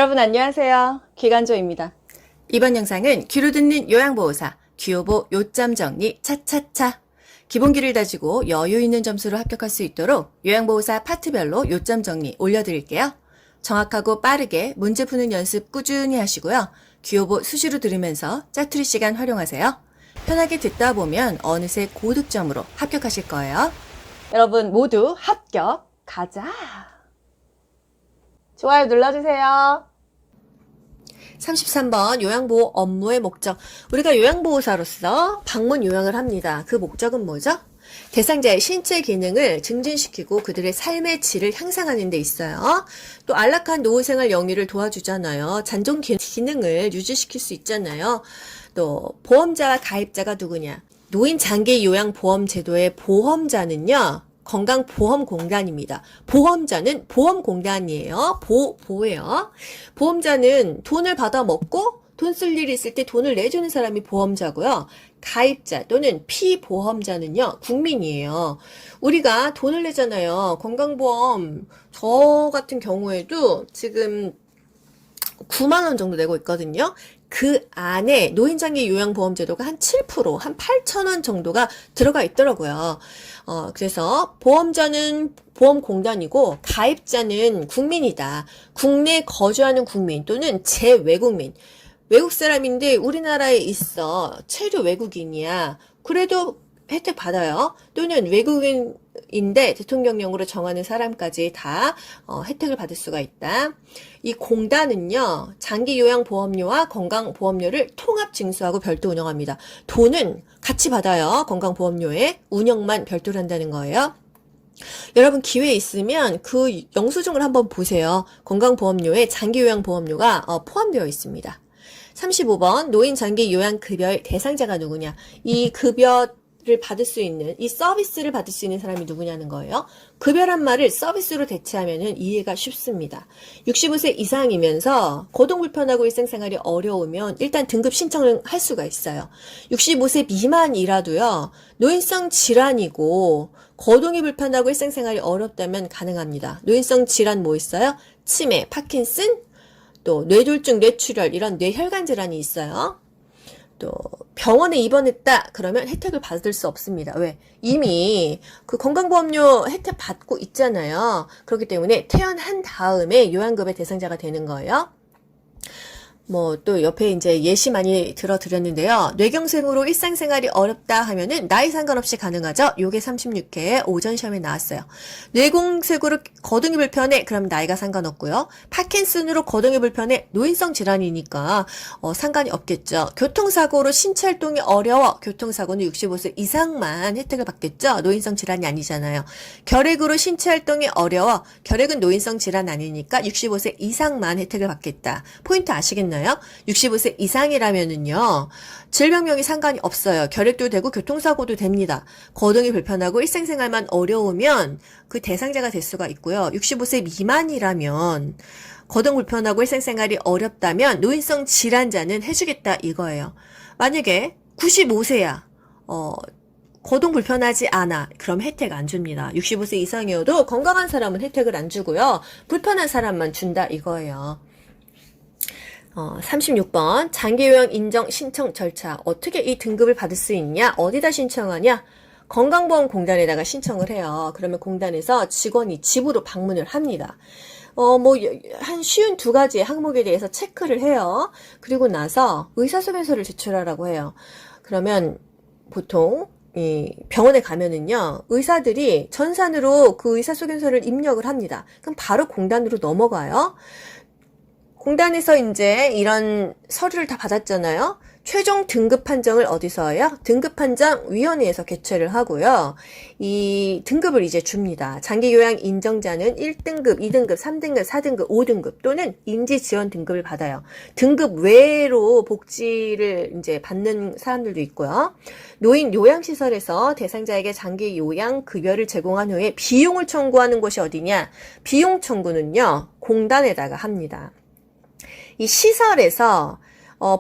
여러분 안녕하세요. 기간조입니다. 이번 영상은 귀로 듣는 요양보호사, 귀요보 요점 정리 차차차. 기본기를 다지고 여유 있는 점수로 합격할 수 있도록 요양보호사 파트별로 요점 정리 올려드릴게요. 정확하고 빠르게 문제 푸는 연습 꾸준히 하시고요. 귀요보 수시로 들으면서 짜투리 시간 활용하세요. 편하게 듣다 보면 어느새 고득점으로 합격하실 거예요. 여러분 모두 합격 가자. 좋아요 눌러주세요. 33번 요양보호 업무의 목적. 우리가 요양보호사로서 방문 요양을 합니다. 그 목적은 뭐죠? 대상자의 신체 기능을 증진시키고 그들의 삶의 질을 향상하는 데 있어요. 또 안락한 노후생활 영위를 도와주잖아요. 잔존 기능을 유지시킬 수 있잖아요. 또 보험자와 가입자가 누구냐? 노인장기요양보험제도의 보험자는요. 건강보험공단입니다. 보험자는 보험공단이에요. 보예요. 보험자는 돈을 받아 먹고 돈 쓸 일이 있을 때 돈을 내주는 사람이 보험자고요. 가입자 또는 피보험자는요. 국민이에요. 우리가 돈을 내잖아요. 건강보험 저 같은 경우에도 지금 9만 원 정도 내고 있거든요. 그 안에 노인장기 요양보험제도가 한 7%, 한 8천 원 정도가 들어가 있더라고요. 그래서 보험자는 보험공단이고 가입자는 국민이다. 국내에 거주하는 국민 또는 재외국민. 외국 사람인데 우리나라에 있어. 체류 외국인이야. 그래도 혜택 받아요. 또는 외국인인데 대통령령으로 정하는 사람까지 다 혜택을 받을 수가 있다. 이 공단은요. 장기요양보험료와 건강보험료를 통합 징수하고 별도 운영합니다. 돈은 같이 받아요. 건강보험료에 운영만 별도로 한다는 거예요. 여러분 기회 있으면 그 영수증을 한번 보세요. 건강보험료에 장기요양보험료가 포함되어 있습니다. 35번 노인 장기요양급여의 대상자가 누구냐. 이 급여를 받을 수 있는, 이 서비스를 받을 수 있는 사람이 누구냐는 거예요. 급여란 말을 서비스로 대체하면 이해가 쉽습니다. 65세 이상이면서 거동불편하고 일상생활이 어려우면 일단 등급 신청을 할 수가 있어요. 65세 미만이라도요. 노인성 질환이고 거동이 불편하고 일상생활이 어렵다면 가능합니다. 노인성 질환 뭐 있어요? 치매, 파킨슨, 또 뇌졸중, 뇌출혈 이런 뇌혈관 질환이 있어요. 또 병원에 입원했다 그러면 혜택을 받을 수 없습니다. 왜? 이미 그 건강보험료 혜택 받고 있잖아요. 그렇기 때문에 퇴원한 다음에 요양급의 대상자가 되는 거예요. 뭐 또 옆에 이제 예시 많이 들어드렸는데요. 뇌경색으로 일상생활이 어렵다 하면은 나이 상관없이 가능하죠. 요게 36회 오전 시험에 나왔어요. 뇌경색으로 거동이 불편해. 그럼 나이가 상관없고요. 파킨슨으로 거동이 불편해. 노인성 질환이니까 상관이 없겠죠. 교통사고로 신체 활동이 어려워. 교통사고는 65세 이상만 혜택을 받겠죠. 노인성 질환이 아니잖아요. 결핵으로 신체 활동이 어려워. 결핵은 노인성 질환 아니니까 65세 이상만 혜택을 받겠다. 포인트 아시겠나요? 65세 이상이라면은요, 질병명이 상관이 없어요. 결핵도 되고 교통사고도 됩니다. 거동이 불편하고 일상생활만 어려우면 그 대상자가 될 수가 있고요. 65세 미만이라면 거동 불편하고 일상생활이 어렵다면 노인성 질환자는 해주겠다 이거예요. 만약에 95세야, 거동 불편하지 않아. 그럼 혜택 안 줍니다. 65세 이상이어도 건강한 사람은 혜택을 안 주고요. 불편한 사람만 준다 이거예요. 36번 장기요양 인정 신청 절차. 어떻게 이 등급을 받을 수 있냐? 어디다 신청하냐? 건강보험공단에다가 신청을 해요. 그러면 공단에서 직원이 집으로 방문을 합니다. 한 쉬운 두 가지의 항목에 대해서 체크를 해요. 그리고 나서 의사소견서를 제출하라고 해요. 그러면 보통 이 병원에 가면은요, 의사들이 전산으로 그 의사소견서를 입력을 합니다. 그럼 바로 공단으로 넘어가요. 공단에서 이제 이런 서류를 다 받았잖아요. 최종 등급 판정을 어디서 해요? 등급판정위원회에서 개최를 하고요. 이 등급을 이제 줍니다. 장기요양 인정자는 1등급, 2등급, 3등급, 4등급, 5등급 또는 인지지원 등급을 받아요. 등급 외로 복지를 이제 받는 사람들도 있고요. 노인 요양시설에서 대상자에게 장기요양 급여를 제공한 후에 비용을 청구하는 곳이 어디냐? 비용 청구는요, 공단에다가 합니다. 이 시설에서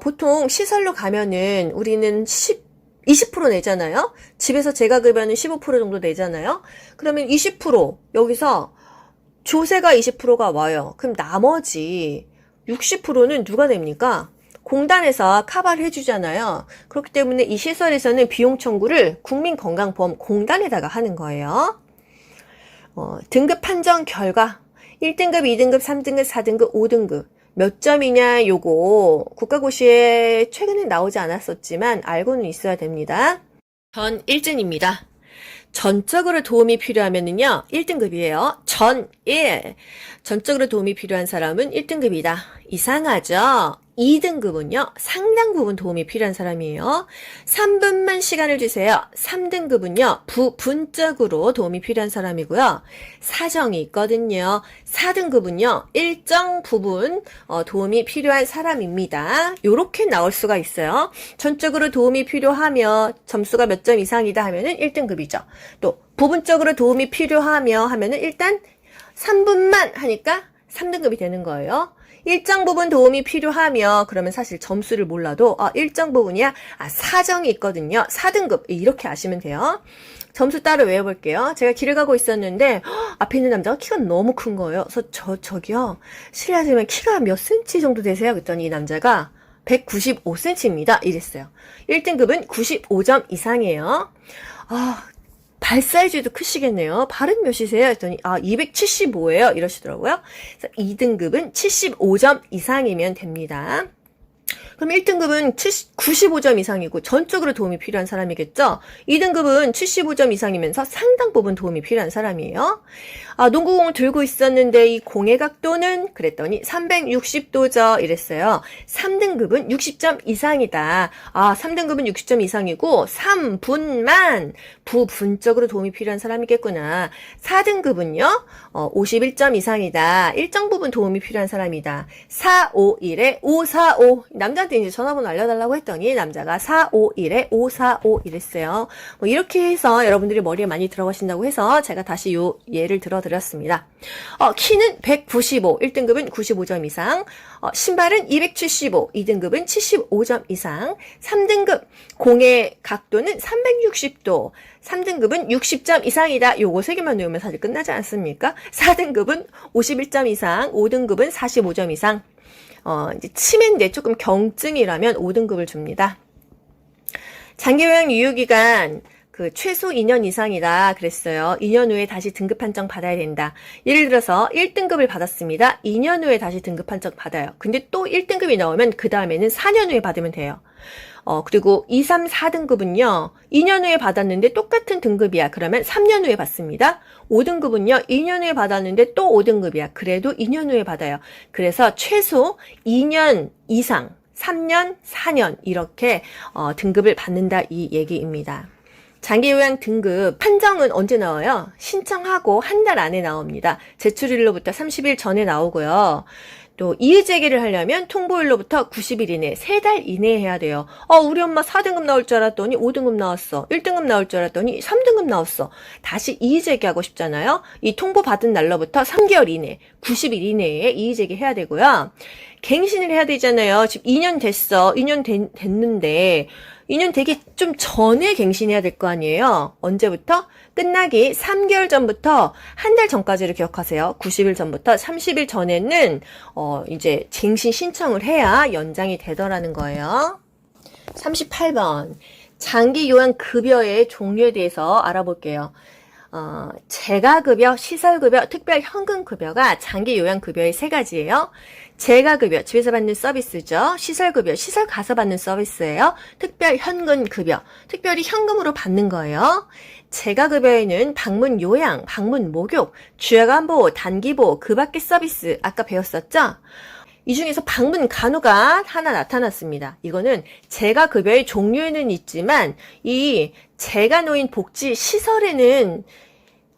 보통 시설로 가면은 우리는 20% 내잖아요. 집에서 제가 급여는 15% 정도 내잖아요. 그러면 20% 여기서 조세가 20%가 와요. 그럼 나머지 60%는 누가 냅니까? 공단에서 커버를 해주잖아요. 그렇기 때문에 이 시설에서는 비용 청구를 국민건강보험공단에다가 하는 거예요. 등급 판정 결과 1등급, 2등급, 3등급, 4등급, 5등급 몇 점이냐 요거 국가고시에 최근에 나오지 않았었지만 알고는 있어야 됩니다. 전 1등입니다. 전적으로 도움이 필요하면은요 1등급이에요. 전적으로 도움이 필요한 사람은 1등급이다. 이상하죠? 2등급은요 상당 부분 도움이 필요한 사람이에요. 3분만 시간을 주세요. 3등급은요 부분적으로 도움이 필요한 사람이고요. 사정이 있거든요. 4등급은요 일정 부분 도움이 필요한 사람입니다. 요렇게 나올 수가 있어요. 전적으로 도움이 필요하며 점수가 몇 점 이상이다 하면은 1등급이죠. 또 부분적으로 도움이 필요하며 하면은 일단 3분만 하니까 3등급이 되는 거예요. 일정 부분 도움이 필요하며 그러면 사실 점수를 몰라도 일정 부분이야 사정이 있거든요. 4등급 이렇게 아시면 돼요. 점수 따로 외워볼게요. 제가 길을 가고 있었는데 앞에 있는 남자가 키가 너무 큰 거예요. 그래서 저기요 실례하지만 키가 몇 센치 정도 되세요? 그랬더니 이 남자가 195cm입니다. 이랬어요. 1등급은 95점 이상이에요. 발 사이즈도 크시겠네요. 발은 몇이세요? 했더니 275예요. 이러시더라고요. 그래서 2등급은 75점 이상이면 됩니다. 그럼 1등급은 95점 이상이고 전적으로 도움이 필요한 사람이겠죠? 2등급은 75점 이상이면서 상당 부분 도움이 필요한 사람이에요. 농구공을 들고 있었는데 이 공의 각도는 그랬더니 360도죠. 이랬어요. 3등급은 60점 이상이다. 3등급은 60점 이상이고 3분만 부분적으로 도움이 필요한 사람이겠구나. 4등급은요. 51점 이상이다. 일정 부분 도움이 필요한 사람이다. 451에 545. 남자한테 이제 전화번호 알려달라고 했더니 남자가 451에 545 이랬어요. 이렇게 해서 여러분들이 머리에 많이 들어가신다고 해서 제가 다시 요 예를 들어드렸습니다. 키는 195, 1등급은 95점 이상. 신발은 275, 2등급은 75점 이상. 3등급 공의 각도는 360도. 3등급은 60점 이상이다. 요거 3개만 외우면 사실 끝나지 않습니까? 4등급은 51점 이상, 5등급은 45점 이상. 이제 치매인데 조금 경증이라면 5등급을 줍니다. 장기요양 유효기간 최소 2년 이상이다 그랬어요. 2년 후에 다시 등급 판정 받아야 된다. 예를 들어서 1등급을 받았습니다. 2년 후에 다시 등급 판정 받아요. 근데 또 1등급이 나오면 그 다음에는 4년 후에 받으면 돼요. 그리고 2, 3, 4등급은요. 2년 후에 받았는데 똑같은 등급이야. 그러면 3년 후에 받습니다. 5등급은요. 2년 후에 받았는데 또 5등급이야. 그래도 2년 후에 받아요. 그래서 최소 2년 이상 3년, 4년 이렇게 등급을 받는다 이 얘기입니다. 장기요양 등급 판정은 언제 나와요? 신청하고 한 달 안에 나옵니다. 제출일로부터 30일 전에 나오고요. 또 이의제기를 하려면 통보일로부터 90일 이내, 3달 이내에 해야 돼요. 우리 엄마 4등급 나올 줄 알았더니 5등급 나왔어. 1등급 나올 줄 알았더니 3등급 나왔어. 다시 이의제기하고 싶잖아요. 이 통보받은 날로부터 3개월 이내, 90일 이내에 이의제기 해야 되고요. 갱신을 해야 되잖아요. 지금 2년 됐어. 2년 됐는데 2년 되기 좀 전에 갱신해야 될 거 아니에요. 언제부터? 끝나기 3개월 전부터 한 달 전까지를 기억하세요. 90일 전부터 30일 전에는 이제 갱신 신청을 해야 연장이 되더라는 거예요. 38번 장기요양 급여의 종류에 대해서 알아볼게요. 재가급여, 시설급여, 특별현금급여가 장기요양급여의 3가지예요. 재가급여, 집에서 받는 서비스죠. 시설급여, 시설 가서 받는 서비스예요. 특별현금급여, 특별히 현금으로 받는 거예요. 재가급여에는 방문 요양, 방문 목욕, 주야간보호, 단기보호, 그 밖의 서비스 아까 배웠었죠? 이 중에서 방문 간호가 하나 나타났습니다. 이거는 재가급여의 종류에는 있지만 이 재가노인 복지 시설에는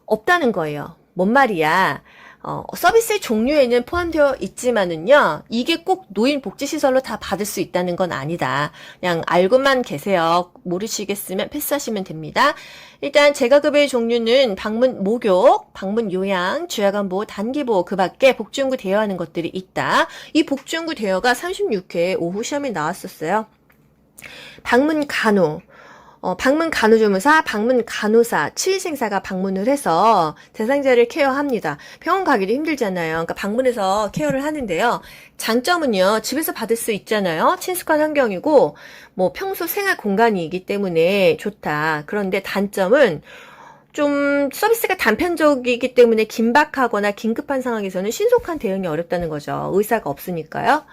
없다는 거예요. 뭔 말이야? 서비스의 종류에는 포함되어 있지만은요, 이게 꼭 노인 복지시설로 다 받을 수 있다는 건 아니다. 그냥 알고만 계세요. 모르시겠으면 패스하시면 됩니다. 일단 재가급여의 종류는 방문 목욕, 방문 요양, 주야간보호, 단기보호 그 밖에 복지연구 대여하는 것들이 있다. 이 복지연구 대여가 36회 오후 시험에 나왔었어요. 방문 간호. 방문 간호조무사, 방문 간호사, 치의생사가 방문을 해서 대상자를 케어합니다. 병원 가기도 힘들잖아요. 그러니까 방문해서 케어를 하는데요. 장점은요, 집에서 받을 수 있잖아요. 친숙한 환경이고, 뭐 평소 생활 공간이기 때문에 좋다. 그런데 단점은 좀 서비스가 단편적이기 때문에 긴박하거나 긴급한 상황에서는 신속한 대응이 어렵다는 거죠. 의사가 없으니까요.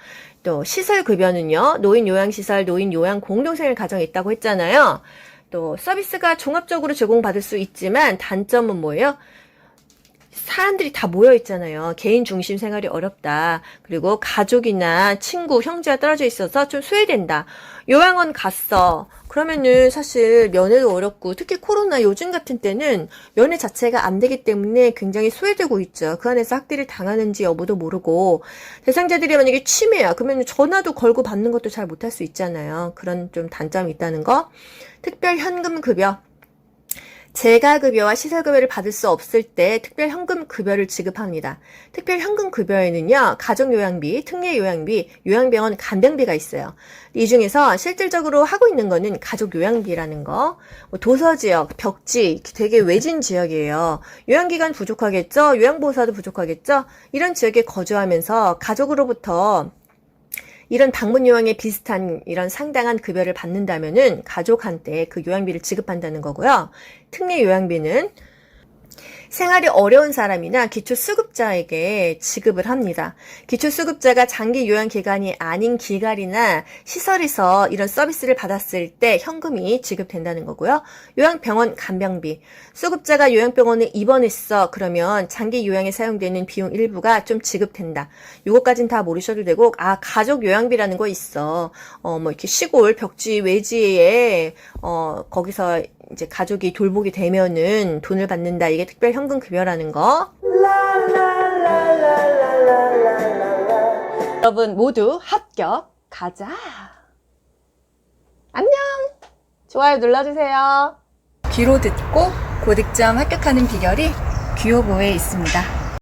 또 시설급여는요. 노인 요양시설, 노인 요양 공동생활 가정이 있다고 했잖아요. 또 서비스가 종합적으로 제공받을 수 있지만 단점은 뭐예요? 사람들이 다 모여 있잖아요. 개인 중심 생활이 어렵다. 그리고 가족이나 친구, 형제가 떨어져 있어서 좀 소외된다. 요양원 갔어. 그러면은 사실 면회도 어렵고, 특히 코로나 요즘 같은 때는 면회 자체가 안 되기 때문에 굉장히 소외되고 있죠. 그 안에서 학대를 당하는지 여부도 모르고, 대상자들이 만약에 치매야, 그러면 전화도 걸고 받는 것도 잘 못할 수 있잖아요. 그런 좀 단점이 있다는 거. 특별 현금 급여. 재가급여와 시설급여를 받을 수 없을 때 특별현금급여를 지급합니다. 특별현금급여에는요, 가족요양비, 특례요양비, 요양병원 간병비가 있어요. 이 중에서 실질적으로 하고 있는 거는 가족요양비라는 거, 도서지역, 벽지, 되게 외진 지역이에요. 요양기관 부족하겠죠? 요양보호사도 부족하겠죠? 이런 지역에 거주하면서 가족으로부터 이런 방문 요양에 비슷한 이런 상당한 급여를 받는다면은 가족한테 그 요양비를 지급한다는 거고요. 특례 요양비는 생활이 어려운 사람이나 기초수급자에게 지급을 합니다. 기초수급자가 장기 요양 기간이 아닌 기간이나 시설에서 이런 서비스를 받았을 때 현금이 지급된다는 거고요. 요양병원 간병비. 수급자가 요양병원에 입원했어. 그러면 장기 요양에 사용되는 비용 일부가 좀 지급된다. 요거까진 다 모르셔도 되고, 가족 요양비라는 거 있어. 뭐 이렇게 시골 벽지 외지에 거기서 이제 가족이 돌보게 되면은 돈을 받는다. 이게 특별 현금 급여라는 거. 여러분 모두 합격. 가자. 안녕. 좋아요 눌러주세요. 귀로 듣고 고득점 합격하는 비결이 귀요보에 있습니다.